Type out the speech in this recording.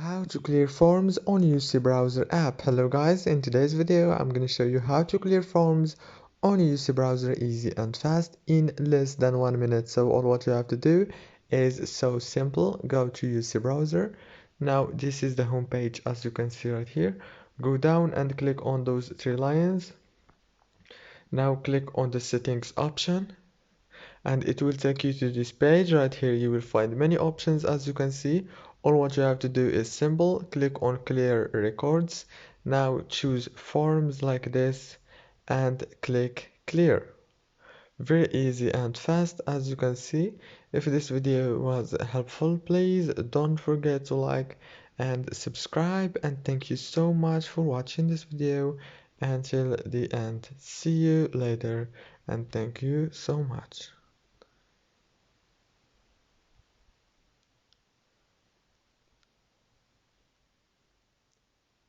How to clear forms on UC browser app. Hello guys, in today's video I'm going to show you how to clear forms on UC browser easy and fast in less than 1 minute. So all what you have to do is so simple. Go to UC browser. Now this is the home page, as you can see right here. Go down and click on those three lines. Now click on the settings option and it will take you to this page. Right here you will find many options. As you can see, all what you have to do is simple. Click on clear records. Now choose forms like this and click clear. Very easy and fast, as you can see. If this video was helpful, please don't forget to like and subscribe, and thank you so much for watching this video until the end. See you later and thank you so much.